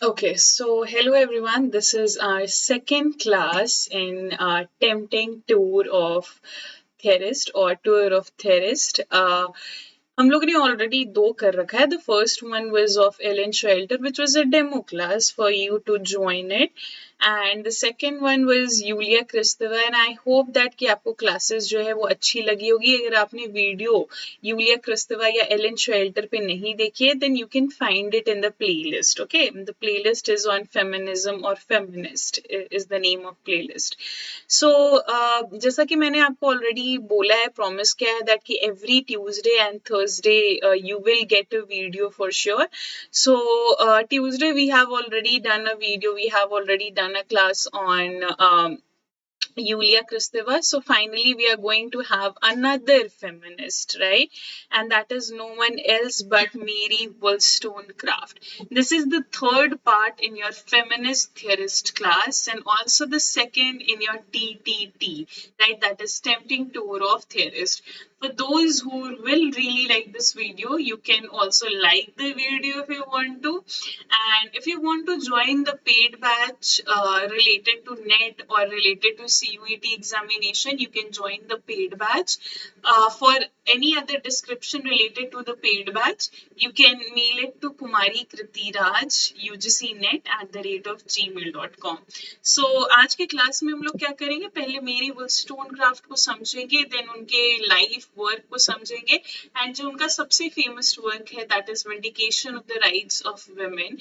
Okay, so hello everyone. This is our second class in our tempting tour of Theorist or tour of Theorist. हम लोग ने already दो कर रखा है. The first one was of Elaine Showalter which was a demo class for you to join it and the second one was Julia Kristeva and I hope that कि आपको classes जो है वो अच्छी लगी होगी. अगर आपने वीडियो यूलिया क्रिस्तवा या एलन शेल्टर पे नहीं देखी है then you can find it in the playlist. Okay, the playlist is on feminism और feminist is the name of playlist. So जैसा कि मैंने आपको ऑलरेडी बोला है, प्रॉमिस किया है दैट कि every Tuesday and Thursday you will get a video for sure. So Tuesday we have already done a video, we have already done a class on Yulia Kristeva. So finally we are going to have another feminist, right? And that is no one else but Mary Wollstonecraft. This is the third part in your feminist theorist class and also the second in your TTT, right? That is tempting tour of theorist. For those who will really like this video, you can also like the video if you want to. And if you want to join the paid batch related to NET or related to CUET examination, you can join the paid batch. For any other description related to the paid batch, you can mail it to Kumari Kritiraj ugcnet@gmail.com. So आज के class में हम लोग क्या करेंगे, पहले मेरी वुलस्टोनक्राफ्ट को समझेंगे, देन उनके लाइफ वर्क को समझेंगे एंड जो उनका सबसे फेमस वर्क है that is vindication of the rights of women,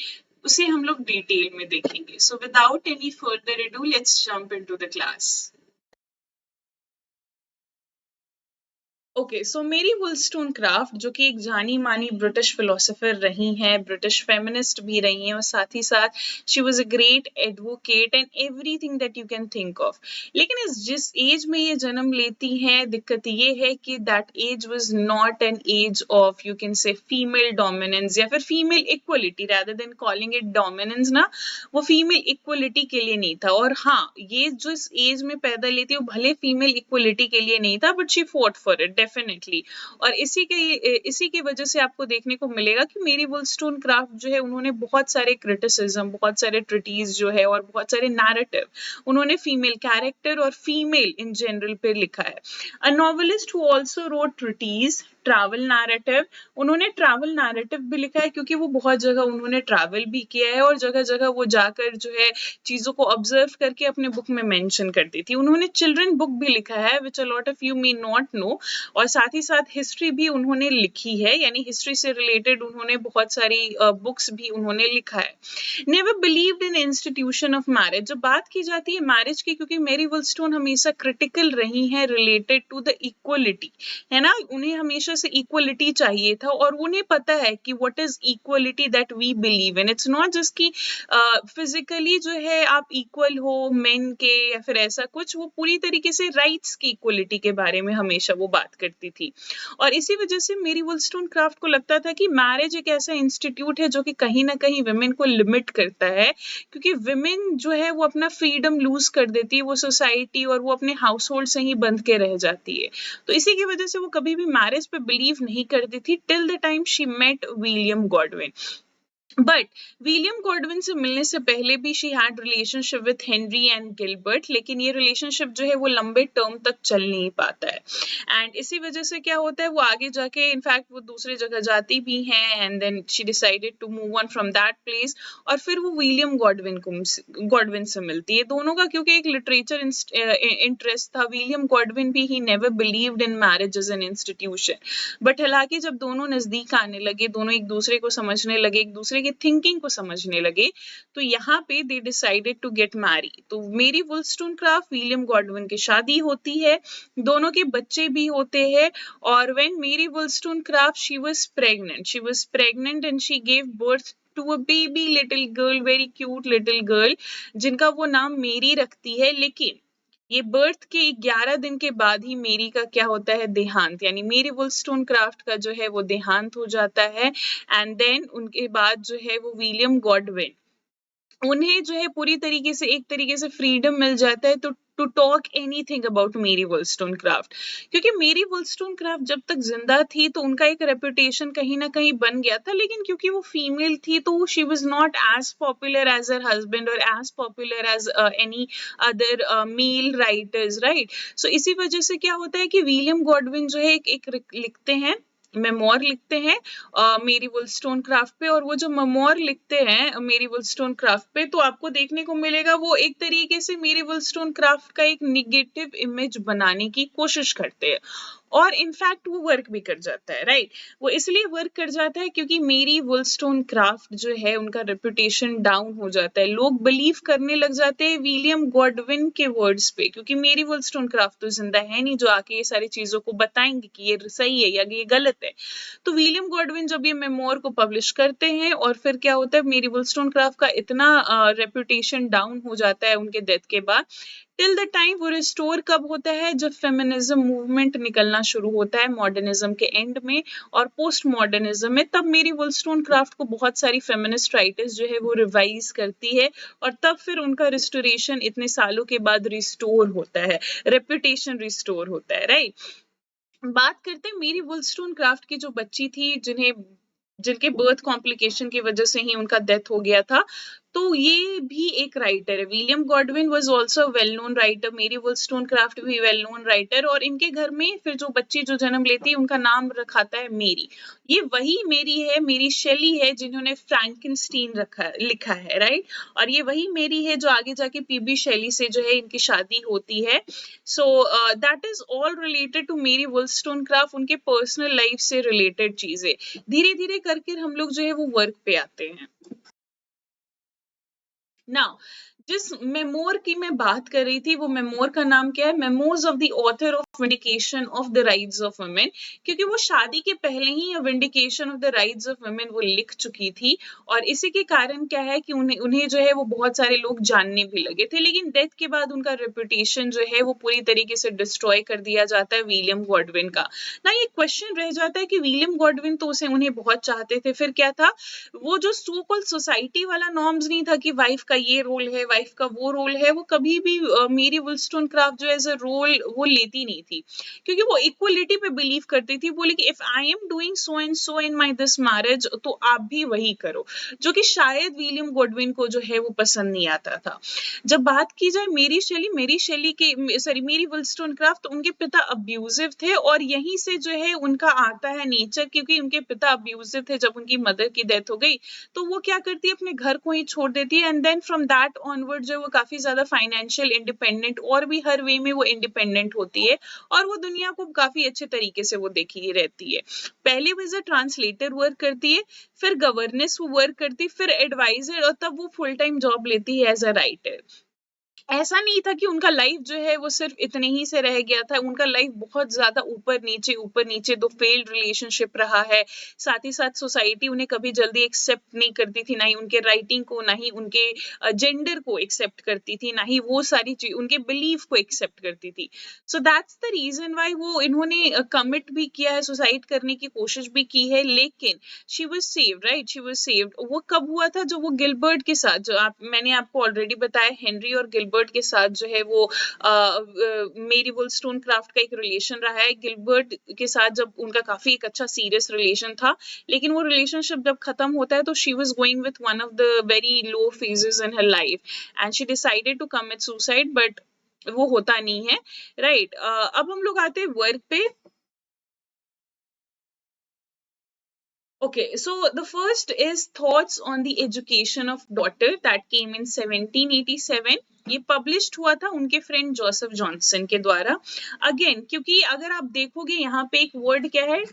उसे हम लोग डिटेल में देखेंगे. So without any further ado let's jump into the class. Okay, so Mary Wollstonecraft जो कि एक जानी मानी ब्रिटिश फिलोसोफर रही हैं, ब्रिटिश फेमिनिस्ट भी रही हैं और साथ ही साथ she was a great advocate and everything that you can think of. लेकिन जिस एज में ये जन्म लेती हैं, दिक्कत ये है कि that age was not an age of you can say female dominance या फिर female equality, rather than calling it dominance ना, वो फीमेल इक्वलिटी के लिए नहीं था. और हाँ, ये जिस एज में पैदा लेती है वो भले फीमेल इक्वलिटी के लिए नहीं था, but she fought for it definitely. और इसी की वजह से आपको देखने को मिलेगा कि मेरी वुलस्टोनक्राफ्ट जो है उन्होंने बहुत सारे क्रिटिसिज्म, बहुत सारे ट्रिटीज जो है और बहुत सारे नैरेटिव उन्होंने फीमेल कैरेक्टर और फीमेल इन जनरल पे लिखा है. A novelist who also wrote treatise travel narrative, उन्होंने ट्रैवल नैरेटिव भी लिखा है क्योंकि वो बहुत जगह उन्होंने ट्रैवल भी किया है और जगह जगह वो जाकर जो है चीजों को ऑब्जर्व करके अपने बुक में मेंशन करती थी. उन्होंने चिल्ड्रन बुक भी लिखा है which a lot of you may not know, और साथ ही साथ हिस्ट्री भी उन्होंने लिखी है, यानी हिस्ट्री से रिलेटेड उन्होंने बहुत सारी बुक्स भी उन्होंने लिखा है. Never believed in institution of marriage. जब बात की जाती है मैरिज की, क्योंकि मेरी वुलस्टोन हमेशा क्रिटिकल रही है रिलेटेड टू द इक्वलिटी, है ना, उन्हें हमेशा से इक्वलिटी चाहिए था और उन्हें पता है कि what is equality that we believe in. It's not just कि फिजिकली जो है आप इक्वल हो मेन के या फिर ऐसा कुछ, वो पूरी तरीके से राइट्स की इक्वलिटी के बारे में हमेशा वो बात करती थी. और इसी वजह से मेरी वुलस्टोनक्राफ्ट को लगता था कि मैरिज एक ऐसा इंस्टीट्यूट है जो कि कहीं ना कहीं विमेन को लिमिट करता है, क्योंकि विमेन जो है वो अपना फ्रीडम लूज कर देती है, वो सोसाइटी और वो अपने हाउस होल्ड से ही बंध के रह जाती है. तो इसी की वजह से वो कभी भी मैरिज पे बिलीव नहीं करती थी till the time she met William Godwin. But William Godwin से मिलने से पहले भी she had relationship with Henry and Gilbert, लेकिन ये रिलेशनशिप जो है वो लंबे टर्म तक चल नहीं पाता है. एंड इसी वजह से क्या होता है, वो आगे जाके इनफैक्ट वो दूसरे जगह जाती भी हैं and then she decided to move on from that place, और फिर वो विलियम गॉडविन से मिलती है. दोनों का क्योंकि एक लिटरेचर इंटरेस्ट था, विलियम गॉडविन भी he never believed in marriage as an institution. But हालांकि जब दोनों नजदीक आने लगे, दोनों एक दूसरे को समझने लगे, एक दूसरे की थिंकिंग को समझने लगे, तो यहाँ पे they decided to get marry. तो मेरी वुलस्टोनक्राफ्ट विलियम गॉडविन की शादी होती है, दोनों के बच्चे भी होते हैं. और when Mary Wollstonecraft she was pregnant and she gave birth to a baby little girl, very cute little girl, जिनका वो नाम मेरी रखती है. लेकिन ये बर्थ के 11 दिन के बाद ही मेरी का क्या होता है, देहांत, यानी मेरी वुलस्टोनक्राफ्ट का जो है वो देहांत हो जाता है. एंड देन उनके बाद जो है वो विलियम गॉडविन, उन्हें जो है पूरी तरीके से एक तरीके से फ्रीडम मिल जाता है. तो to talk anything about Mary Wollstonecraft, क्योंकि मेरी Wollstonecraft जब तक जिंदा थी तो उनका एक रेपुटेशन कहीं ना कहीं बन गया था, लेकिन क्योंकि वो फीमेल थी तो she was not as popular as her husband or as popular as any other male writers, right? So इसी वजह से क्या होता है कि विलियम गॉडविन जो है एक लिखते हैं, मेमोर लिखते हैं मेरी वुलस्टोनक्राफ्ट पे, और वो जो मेमोर लिखते हैं मेरी वुलस्टोनक्राफ्ट पे, तो आपको देखने को मिलेगा वो एक तरीके से मेरी वुलस्टोनक्राफ्ट का एक निगेटिव इमेज बनाने की कोशिश करते हैं, और इनफैक्ट वो वर्क भी कर जाता है, राइट? वो इसलिए वर्क कर जाता है क्योंकि मेरी वुलस्टोनक्राफ्ट जो है उनका रेपुटेशन डाउन हो जाता है, लोग बिलीव करने लग जाते हैं विलियम गॉडविन के वर्ड्स पे, क्योंकि मेरी वुलस्टोनक्राफ्ट तो जिंदा है नहीं जो आके ये सारी चीजों को बताएंगे कि ये सही है या ये गलत है। तो विलियम गॉडविन जब ये मेमोर को पब्लिश करते हैं, और फिर क्या होता है मेरी वुलस्टोनक्राफ्ट का इतना रेपुटेशन डाउन हो जाता है उनके डेथ के बाद, टिल द टाइम वो रिस्टोर कब होता है, जब फेमिनिज्म मूवमेंट निकलना शुरू होता है मॉडर्निज्म के एंड में और पोस्ट मॉडर्निज्म में, तब मेरी वुलस्टोनक्राफ्ट को बहुत सारी फेमिनिस्ट राइटर्स जो है वो रिवाइज करती है, और तब फिर उनका रिस्टोरेशन इतने सालों के बाद रिस्टोर होता है, रेपुटेशन रिस्टोर होता है, राइट? बात करते हैं मेरी वुलस्टोनक्राफ्ट की जो बच्ची थी, जिनके बर्थ कॉम्प्लिकेशन की वजह से ही उनका डेथ हो गया था, तो ये भी एक राइटर है। William Godwin was also well known writer, मेरी वुलस्टोनक्राफ्ट भी वेल नोन राइटर, और इनके घर में फिर जो बच्ची जो जन्म लेती है उनका नाम रखाता है मेरी। ये वही मेरी है, मेरी शेली है जिन्होंने फ्रैंकेनस्टीन लिखा है, राइट? और ये वही मेरी है जो आगे जाके पीबी शेली से जो है इनकी शादी होती है। So that is all related to Mary Wollstonecraft, उनके पर्सनल लाइफ से रिलेटेड चीजें। धीरे धीरे करके हम लोग जो है वो वर्क पे आते हैं। नाउ जिस मेमोर की मैं बात कर रही थी, वो मेमोर का नाम क्या है? Memoirs of the author of vindication of the rights of women, क्योंकि वो शादी के पहले ही vindication of the rights of women वो लिख चुकी थी, और इसी के कारण क्या है कि उन्हें जो है वो बहुत सारे लोग जानने भी लगे थे, लेकिन डेथ के बाद उनका रेपुटेशन जो है वो पूरी तरीके से डिस्ट्रॉय कर दिया जाता है विलियम गॉडविन का। ना ये क्वेश्चन रह जाता है कि विलियम गॉडविन तो उन्हें बहुत चाहते थे, फिर क्या था वो जो सो कॉल्ड सोसाइटी वाला नॉर्म्स नहीं था कि वाइफ का ये रोल है, वाइफ का वो रोल है, वो कभी भी मेरी वुलस्टोनक्राफ्ट जो एज अ रोल वो लेती नहीं थी, क्योंकि वो इक्वलिटी पे बिलीव करती थी। बोली कि if I am doing so and so in my this marriage, तो आप भी वही करो, जो कि शायद विलियम गॉडविन को जो है वो पसंद नहीं आता था। जब बात की जाए मेरी शेली के सॉरी मेरी वुलस्टोनक्राफ्ट, तो उनके पिता अब्यूजिव थे, और यहीं से जो है उनका आता है नेचर, क्योंकि उनके पिता अब्यूजिव थे जब उनकी मदर की डेथ हो गई, तो वो क्या करती है अपने घर को ही छोड़ देती है, and then from that onward जो वो काफी ज्यादा फाइनेंशियल इंडिपेंडेंट और भी हर वे में वो इंडिपेंडेंट होती है, और वो दुनिया को काफी अच्छे तरीके से वो देखी रहती है। पहले वो एज अ ट्रांसलेटर वर्क करती है, फिर गवर्नेंस वो वर्क करती है, फिर एडवाइजर, और तब वो फुल टाइम जॉब लेती है एज अ राइटर। ऐसा नहीं था कि उनका लाइफ जो है वो सिर्फ इतने ही से रह गया था, उनका लाइफ बहुत ज्यादा ऊपर नीचे दो फेल्ड रिलेशनशिप रहा है, साथ ही साथ सोसाइटी उन्हें कभी जल्दी एक्सेप्ट नहीं करती थी, ना ही उनके राइटिंग को, ना ही उनके जेंडर को एक्सेप्ट करती थी, ना ही वो सारी चीज उनके बिलीफ को एक्सेप्ट करती थी। So that's the reason why वो इन्होंने कमिट भी किया है, सुसाइड करने की कोशिश भी की है, लेकिन she was saved, right? She was saved. वो कब हुआ था? जो वो गिलबर्ट के साथ, जो मैंने आपको ऑलरेडी बताया, हेनरी और गिलबर्ट के साथ जो है वो मेरी वुलस्टोनक्राफ्ट का एक रिलेशन रहा है। गिलबर्ट के साथ जब उनका काफी एक अच्छा सीरियस रिलेशन था, लेकिन वो रिलेशनशिप जब खत्म होता है तो she was going with one of the very low phases in her life, and she decided to commit suicide, but वो होता नहीं है, राइट? अब हम लोग आते हैं वर्क पे। Okay, so the first is Thoughts on the Education of Daughter that came in 1787. ये पब्लिश्ड हुआ था उनके फ्रेंड जोसेफ जॉनसन के द्वारा। अगेन, क्योंकि अगर आप देखोगे यहाँ पे एक वर्ड क्या है,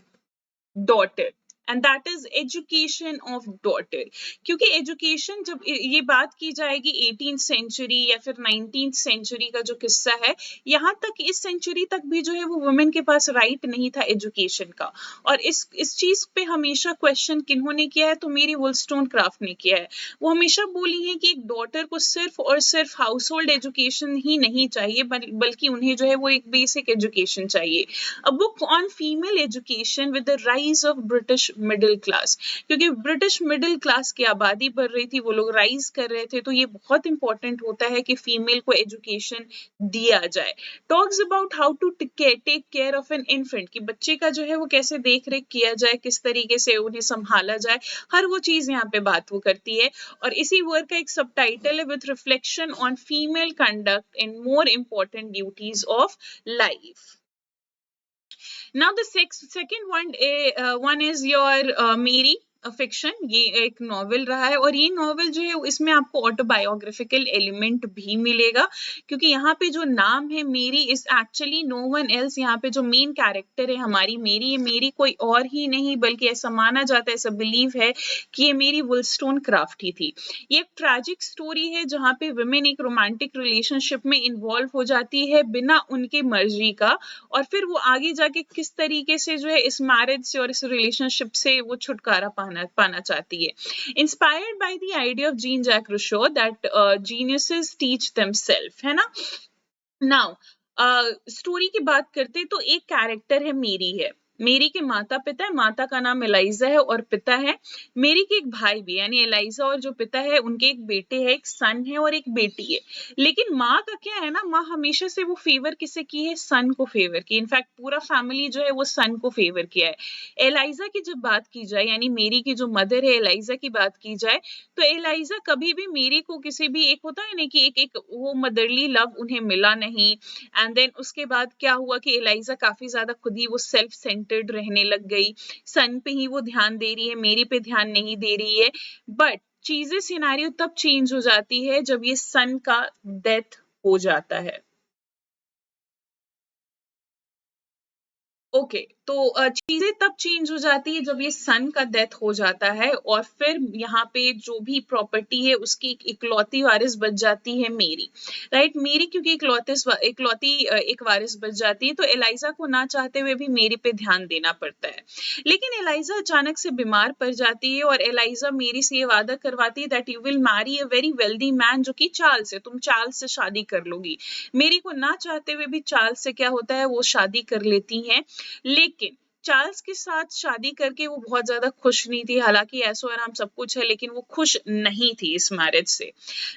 daughter, and that is education of daughter, क्योंकि एजुकेशन जब ये बात की जाएगी 18th सेंचुरी या फिर 19th सेंचुरी का जो किस्सा है, यहाँ तक इस सेंचुरी तक भी जो है वो वुमेन के पास राइट नहीं था एजुकेशन का, और इस चीज पे हमेशा क्वेश्चन किन्होंने किया है? तो मेरी वुलस्टोनक्राफ्ट ने किया है। वो हमेशा बोली है कि एक डॉटर को सिर्फ और सिर्फ हाउस होल्ड एजुकेशन ही नहीं चाहिए, बल्कि उन्हें जो है वो एक बेसिक एजुकेशन चाहिए। A book on female education with the rise of middle class, क्योंकि ब्रिटिश मिडिल क्लास की आबादी बढ़ रही थी, वो लोग राइज कर रहे थे, तो ये बहुत इंपॉर्टेंट होता है कि फीमेल को एजुकेशन दिया जाए। Talks about how to take care of an infant, कि बच्चे का जो है वो कैसे देख रेख किया जाए, किस तरीके से उन्हें संभाला जाए, हर वो चीज यहाँ पे बात वो करती है। और इसी वर्क का एक सब टाइटल है with reflection on female conduct in more important duties of life. Now the second one is your Mary fiction. ये एक नॉवेल रहा है और ये नॉवेल जो है इसमें आपको ऑटोबायोग्राफिकल एलिमेंट भी मिलेगा, क्योंकि यहाँ पे जो नाम है Mary is actually no one else. यहाँ पे जो मेन कैरेक्टर है हमारी मेरी, ये मेरी कोई और ही नहीं बल्कि ऐसा माना जाता है, ऐसा बिलीव है कि ये मेरी वुलस्टोनक्राफ्ट ही थी। ये एक ट्रैजिक स्टोरी है जहाँ पे वुमेन एक रोमांटिक रिलेशनशिप में इन्वॉल्व हो जाती है बिना उनके मर्जी का, और फिर वो आगे जाके किस तरीके से जो है इस मैरिज से और इस रिलेशनशिप से वो छुटकारा पाना चाहती है। Inspired by the idea of Jean Jacques Rousseau that geniuses teach themselves, है ना। नाउ स्टोरी की बात करते तो एक कैरेक्टर है मेरी है। मेरी के माता पिता है, माता का नाम एलाइजा है और पिता है मेरी के एक भाई भी, यानी एलाइजा और जो पिता है उनके एक बेटे है, एक सन है और एक बेटी है। लेकिन माँ का क्या है ना, माँ हमेशा से वो फेवर किसे की है, सन को फेवर की। इनफैक्ट पूरा फैमिली जो है वो सन को फेवर किया है। एलाइजा की जब बात की जाए, यानी मेरी की जो मदर है एलाइजा की बात की जाए, तो एलाइजा कभी भी मेरी को किसी भी एक होता है ना कि एक वो मदरली लव उन्हें मिला नहीं। एंड देन उसके बाद क्या हुआ कि एलाइजा काफी ज्यादा खुद ही वो सेल्फ सेंटर्ड रहने लग गई, सन पे ही वो ध्यान दे रही है, मेरी पे ध्यान नहीं दे रही है। बट चीजें सिनेरियो तब चेंज हो जाती है जब ये सन का डेथ हो जाता है। ओके तो चीजें तब चेंज हो जाती है जब ये सन का डेथ हो जाता है, और फिर यहाँ पे जो भी प्रॉपर्टी है उसकी इकलौती वारिस बच जाती है मेरी, राइट। मेरी क्योंकि इकलौती एक वारिस बच जाती है, तो एलाइजा को ना चाहते हुए भी मेरी पे ध्यान देना पड़ता है। लेकिन एलाइजा अचानक से बीमार पड़ जाती है और एलाइजा मेरी से ये वादा करवाती है that you will marry a very wealthy man, जो कि चार्ल्स है, तुम चार्ल्स से शादी कर लोगी। मेरी को ना चाहते हुए भी चार्ल्स से क्या होता है, वो शादी कर लेती हैं। लेकिन चार्ल्स के साथ शादी करके वो बहुत ज्यादा खुश नहीं थी, हालांकि ऐसो आराम सब कुछ है, लेकिन वो खुश नहीं थी इस मैरिज से।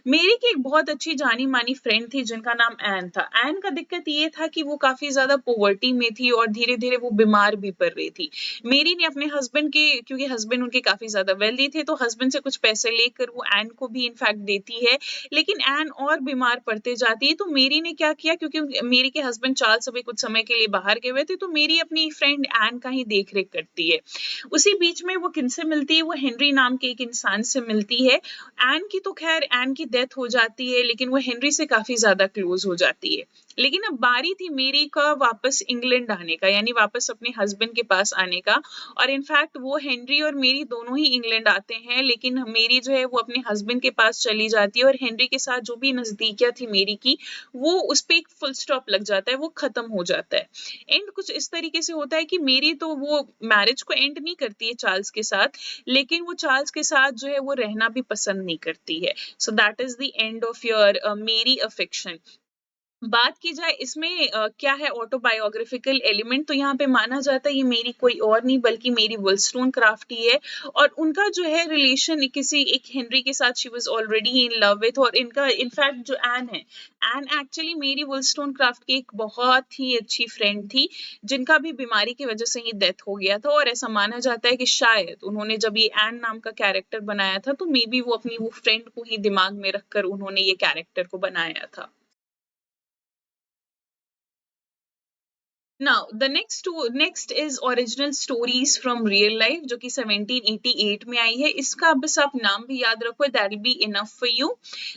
मेरी की एक बहुत अच्छी जानी मानी फ्रेंड थी जिनका नाम एन था। एन का दिक्कत ये था कि वो काफी ज्यादा पोवर्टी में थी और धीरे धीरे वो बीमार भी पड़ रही थी। मेरी ने अपने हस्बैंड के, क्योंकि हस्बैंड उनके काफी ज्यादा वेल्दी थे, तो हस्बैंड से कुछ पैसे लेकर वो एन को भी इनफैक्ट देती है। लेकिन एन और बीमार पड़ते जाती है, तो मेरी ने क्या किया, क्योंकि मेरी के हस्बैंड चार्ल्स अभी कुछ समय के लिए बाहर गए हुए थे, तो मेरी अपनी फ्रेंड एन का ही देख रेख करती है। उसी बीच में वो किनसे मिलती है, वो हेनरी नाम के एक इंसान से मिलती है। एन की तो खैर एन की डेथ हो जाती है, लेकिन वो हेनरी से काफी ज्यादा क्लोज हो जाती है। लेकिन अब बारी थी मेरी का वापस इंग्लैंड आने का, यानी वापस अपने हस्बैंड के पास आने का। और इनफैक्ट वो हेनरी और मेरी दोनों ही इंग्लैंड आते हैं, लेकिन मेरी जो है वो अपने हस्बैंड के पास चली जाती है, और हेनरी के साथ जो भी नजदीकियां थी मेरी की, वो उस पे एक फुल स्टॉप लग जाता है, वो खत्म हो जाता है। एंड कुछ इस तरीके से होता है कि मेरी तो वो मैरिज को एंड नहीं करती है चार्ल्स के साथ, लेकिन वो चार्ल्स के साथ जो है वो रहना भी पसंद नहीं करती है। So that is the end of your मेरी अफेक्शन। बात की जाए इसमें क्या है ऑटोबायोग्राफिकल एलिमेंट, तो यहाँ पे माना जाता है ये मेरी कोई और नहीं बल्कि मेरी वुलस्टोनक्राफ्ट ही है। और उनका जो है रिलेशन किसी एक हेनरी के साथ she was already in love with, और इनका इनफैक्ट जो एन है, एन एक्चुअली मेरी वुलस्टोनक्राफ्ट की एक बहुत ही अच्छी फ्रेंड थी, जिनका भी बीमारी की वजह से ही डेथ हो गया था। और ऐसा माना जाता है कि शायद उन्होंने जब ये एन नाम का कैरेक्टर बनाया था, तो मे बी वो अपनी वो फ्रेंड को ही दिमाग में रखकर उन्होंने ये कैरेक्टर को बनाया था। Now, the next is original stories from real life, जो कि 1788 में आई है। इसका बस आप नाम भी याद रखो, that will be enough for you.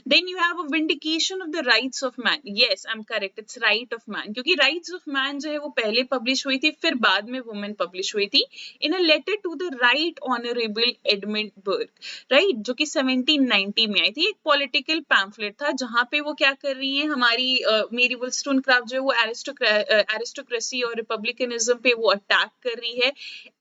Then you have a vindication of the rights of man. Yes, I'm correct. It's right of man, क्योंकि rights of man जो है वो पहले पब्लिश हुई थी, फिर बाद में वुमेन पब्लिश हुई थी, in a letter to the right honorable Edmund Burke, right, जो कि 1790 में आई थी। एक पॉलिटिकल पैम्फलेट था जहां पे वो क्या कर रही है, हमारी मेरी वुलस्टोनक्राफ्ट जो है वो एरिस्टोक्रेसी डेमोक्रेसी और रिपब्लिकनिज्म पे वो अटैक कर रही है।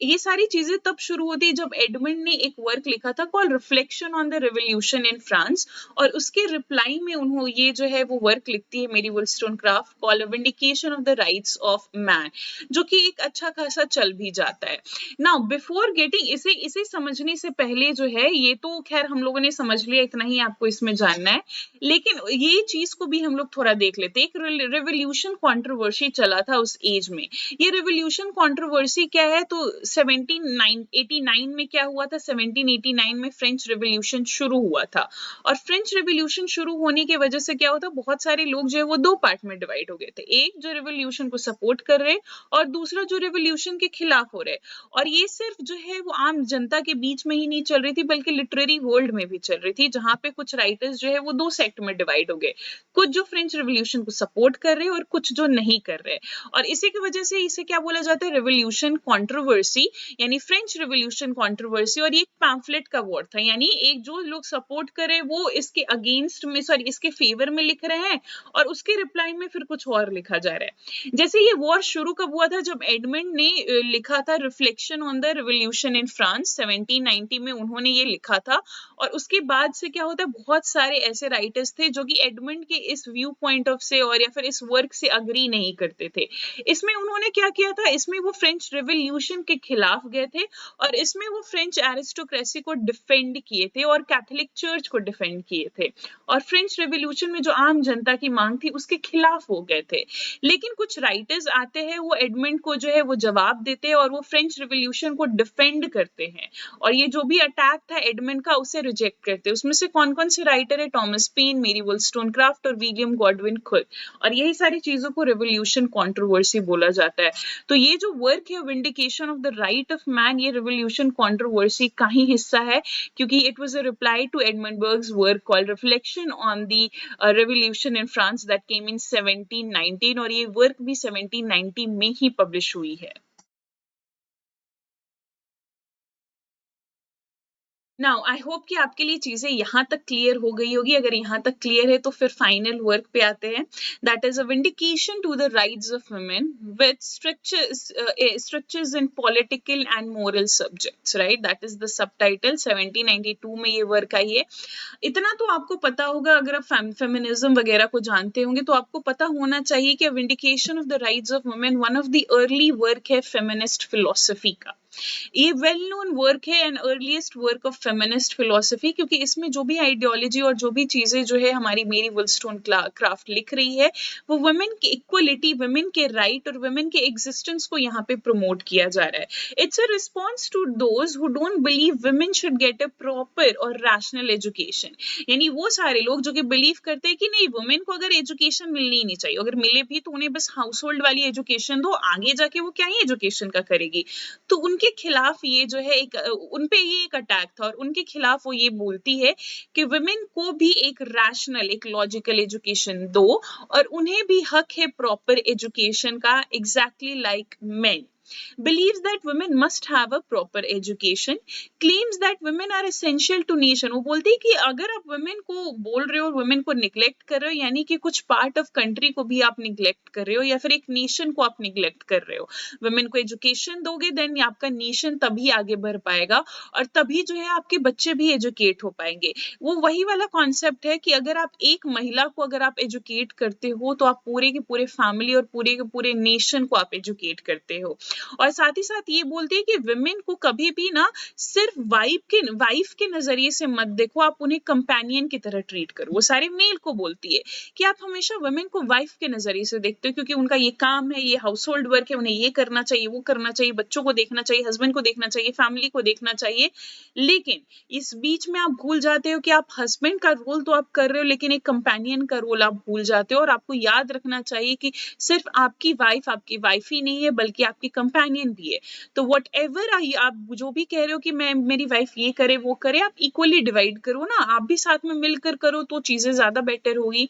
ये सारी चीजें तब शुरू होती है जब एडमंड ने एक वर्क लिखा था called reflection on the revolution in France, और उसके रिप्लाई में उन्होंने ये जो है वो वर्क लिखती है Mary Wollstonecraft called vindication of the rights of man, जो कि एक अच्छा खासा चल भी जाता है। नाउ बिफोर गेटिंग इसे इसे समझने से पहले जो है, ये तो खैर हम लोगों ने समझ लिया, इतना ही आपको इसमें जानना है, लेकिन ये चीज को भी हम लोग थोड़ा देख लेते हैं। एक रेवोल्यूशन कंट्रोवर्सी चला था उस एज में। ये रेवोल्यूशन कंट्रोवर्सी क्या है, तो 1789 में क्या हुआ था, 1789 में फ्रेंच रेवोल्यूशन शुरू हुआ था, और फ्रेंच रेवोल्यूशन शुरू होने की वजह से क्या होता, बहुत सारे लोग जो है वो दो पार्ट में डिवाइड हो गए थे, एक जो रेवोल्यूशन को सपोर्ट कर रहे और दूसरा जो रेवोल्यूशन के खिलाफ हो रहे। और ये सिर्फ जो है वो आम जनता के बीच में ही नहीं चल रही थी, बल्कि लिटरेरी वर्ल्ड में भी चल रही थी, जहां पे कुछ राइटर्स जो है वो दो सेक्ट में डिवाइड हो गए, कुछ जो फ्रेंच रेवोल्यूशन को सपोर्ट कर रहे और कुछ जो नहीं कर रहे। और इसी की वजह से इसे क्या बोला जाता है, रेवोल्यूशन कंट्रोवर्सी, यानी फ्रेंच रेवोल्यूशन कंट्रोवर्सी। और ये एक पैम्फलेट का वर्ड था, यानी एक जो लोग सपोर्ट करे वो इसके अगेंस्ट में, सॉरी इसके फेवर में लिख रहे हैं, और उसके रिप्लाई में फिर कुछ और लिखा जा रहा है। जैसे ये वॉर शुरू कब हुआ था, जब एडमंड ने लिखा था reflection on the revolution in France 1790 में, उन्होंने ये लिखा था। और उसके बाद से क्या होता है, बहुत सारे ऐसे राइटर्स थे जो कि एडमंड के इस व्यू पॉइंट ऑफ से और या फिर इस वर्क से अग्री नहीं करते थे। इसमें उन्होंने क्या किया था, इसमें वो फ्रेंच रेवोल्यूशन के खिलाफ गए थे, और इसमें वो फ्रेंच एरिस्टोक्रेसी को डिफेंड किए थे और कैथोलिक चर्च को डिफेंड किए थे, और फ्रेंच रेवोल्यूशन में जो आम जनता की मांग थी उसके खिलाफ हो गए थे। लेकिन कुछ राइटर्स आते हैं, वो एडमंड को जो है वो जवाब देते हैं और वो फ्रेंच रेवोल्यूशन को डिफेंड करते हैं, और ये जो भी अटैक था एडमंड का उसे रिजेक्ट करते हैं। उसमें से कौन कौन से राइटर है, टॉमस पेन, मेरी वुलस्टोनक्राफ्ट और विलियम गॉडविन खुद, और यही सारी चीजों को रेवोल्यूशन कंट्रोवर्सी बोला जाता है। तो ये जो वर्क है vindication of the right of man, ये रेवोल्यूशन कंट्रोवर्सी का ही हिस्सा है, क्योंकि it was a reply to Edmund Burke's work called reflection on the revolution in France that came in 1719, और ये वर्क भी 1790 में ही पब्लिश हुई है। नाउ आई होप कि आपके लिए चीजें यहाँ तक क्लियर हो गई होगी। अगर यहाँ तक क्लियर है तो फिर फाइनल वर्क पे आते हैं, that is a vindication to the rights of women with structures in political and moral subjects, right, that is the subtitle. 1792 में ये वर्क आई है। इतना तो आपको पता होगा, अगर आप फेमिनिज्म वगैरह को जानते होंगे तो आपको पता होना चाहिए कि vindication of the rights of women one of the early work है फेमिनिस्ट फिलोसफी का। ये वेल नोन वर्क है and earliest work of feminist philosophy, क्योंकि इसमें जो भी आइडियोलॉजी और जो भी चीजें जो है हमारी मेरी वुलस्टोनक्राफ्ट लिख रही है, वो वुमेन की इक्वलिटी, वुमेन के राइट और वुमेन के एग्जिस्टेंस को यहाँ पे प्रमोट किया जा रहा है। It's a response to those who don't believe women should get a proper और रैशनल एजुकेशन, यानी वो सारे लोग जो कि बिलीव करते हैं कि नहीं, वुमेन को अगर एजुकेशन मिलनी ही नहीं चाहिए, अगर मिले भी तो उन्हें बस हाउस होल्ड वाली एजुकेशन दो, आगे जाके वो क्या ही एजुकेशन का करेगी। तो उनके खिलाफ ये जो है एक उनपे ये एक अटैक था, और उनके खिलाफ वो ये बोलती है कि वुमेन को भी एक रैशनल, एक लॉजिकल एजुकेशन दो, और उन्हें भी हक है प्रॉपर एजुकेशन का, exactly like main. believes that women must have a proper education, claims that women are essential to nation। वो बोलती है कि अगर आप women को बोल रहे हो और women को neglect कर रहे हो, यानी कि कुछ part of country को भी आप neglect कर रहे हो, या फिर एक nation को आप neglect कर रहे हो। women को education दोगे then आपका nation तभी आगे बढ़ पाएगा, और तभी जो है आपके बच्चे भी educate हो पाएंगे। वो वही वाला concept है कि अगर आप एक महिला को अगर आप educate करते हो तो आप पूरे के पूरे family और पूरे के पूरे nation को आप educate करते हो। और साथ ही साथ ये बोलते हैं कि विमेन को कभी भी ना सिर्फ वाइफ के नजरिए से मत देखो, आप उन्हें कंपेनियन की तरह ट्रीट करो। वो सारे मेल को बोलती है कि आप हमेशा वुमेन को वाइफ के नजरिए से देखते हो, क्योंकि उनका ये काम है, ये हाउस होल्ड वर्क है, उन्हें ये करना चाहिए, वो करना चाहिए, बच्चों को देखना चाहिए, हस्बैंड को देखना चाहिए, फैमिली को देखना चाहिए। लेकिन इस बीच में आप भूल जाते हो कि आप हस्बैंड का रोल तो आप कर रहे हो, लेकिन एक कंपेनियन का रोल आप भूल जाते हो। और आपको याद रखना चाहिए कि सिर्फ आपकी वाइफ ही नहीं है, बल्कि आपकी कंपेनियन भी है। तो वट एवर आप जो भी कह रहे हो कि मैं मेरी वाइफ ये करे वो करे, आप इक्वली डिवाइड करो ना, आप भी साथ में मिलकर करो तो चीजें ज्यादा बेटर होगी।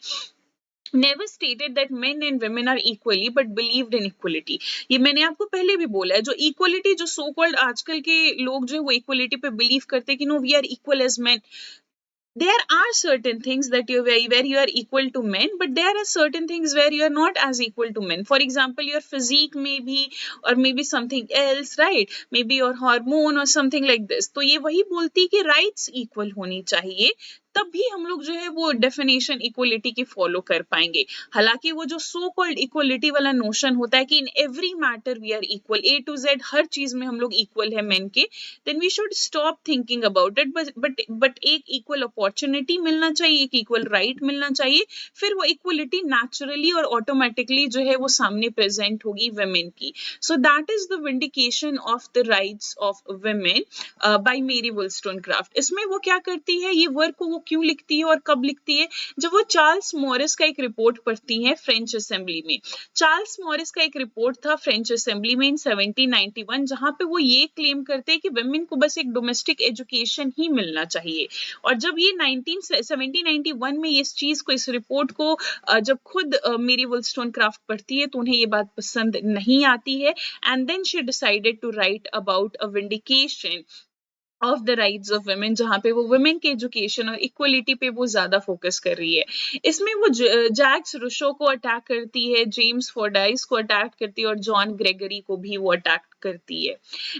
Never stated that men and women are equally but believed in equality। ये मैंने आपको पहले भी बोला है, जो इक्वलिटी जो सो कॉल्ड आजकल के लोग जो है वो इक्वलिटी पे बिलीव करते हैं कि no we are equal as men, there are certain things that where you are equal to men, but there are certain things where you are not as equal to men. For example, your physique may be, or maybe something else, right? Maybe your hormone or something like this. तो ये वही बोलती है कि rights equal होनी चाहिए, तब भी हम लोग जो है वो डेफिनेशन इक्वलिटी की फॉलो कर पाएंगे. हालांकि वो जो सो कॉल्ड इक्वलिटी वाला नोशन होता है कि in every matter we are equal, A to Z हर चीज में हम लोग इक्वल है मेन के, then we should stop thinking about it. but एक equal opportunity मिलना चाहिए, एक equal right मिलना चाहिए, फिर वो equality naturally और automatically जो है वो सामने present होगी women की. So that is the vindication of the rights of women by Mary Wollstonecraft. इसमें वो क्या करती है, ये वर्क को वो क्यों लिखती है और कब लिखती है, जब वो चार्ल्स मॉरिस का एक रिपोर्ट पढ़ती है फ्रेंच असेंबली में. चार्ल्स मॉरिस का एक रिपोर्ट था फ्रेंच असेंबली में इन 1791, जहां पे वो ये क्लेम करते हैं कि वुमेन को बस एक डोमेस्टिक एजुकेशन ही मिलना चाहिए. और जब ये 1791 में इस चीज को, इस रिपोर्ट को जब खुद मेरी वुलस्टोनक्राफ्ट पढ़ती है तो उन्हें ये बात पसंद नहीं आती है, and then she decided to write about a vindication of the rights of women, जहां पे वो वुमेन के एजुकेशन और इक्वलिटी पे वो ज्यादा फोकस कर रही है. इसमें वो जैक्स रूसो को अटैक करती है, जेम्स फोर्डाइस को अटैक करती है और जॉन ग्रेगरी को भी वो अटैक करती है.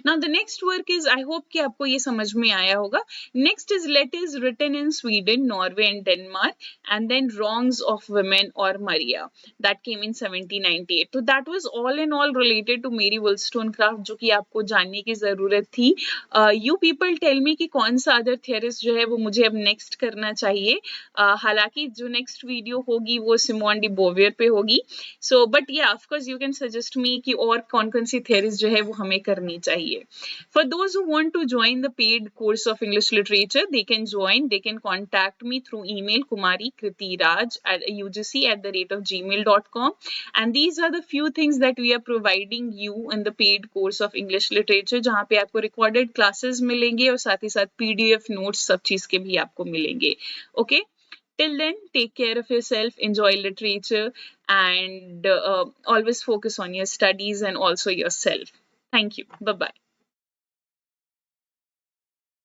Now the next work is, I hope कि आपको ये समझ में आया होगा. Next is let is written in Sweden, Norway and Denmark, and then wrongs of women or Maria, that came in 1798. तो that was all in all related to Mary Wollstonecraft, जो कि आपको जानने की जरूरत थी. यू पीपल टेल मी कि कौन सा अदर थियरिस्ट जो है वो मुझे अब नेक्स्ट करना चाहिए. हालांकि जो नेक्स्ट वीडियो होगी वो सिमोन डी बोवियर पे होगी. सो बट या of course you can suggest me कि और कौन कौन सी थियरीज जो है वो हमें करनी चाहिए. For those who want to join the paid course of English literature, they can join, they can contact me through email kumarikritiraj@ugc@gmail.com, and these are the few things that we are providing you in the paid course of English literature, जहाँ पे आपको recorded classes मिलेंगे और साथ ही साथ PDF notes सब चीज के भी आपको मिलेंगे. Okay, till then, take care of yourself, enjoy literature, and always focus on your studies and also yourself. Thank you. Bye bye.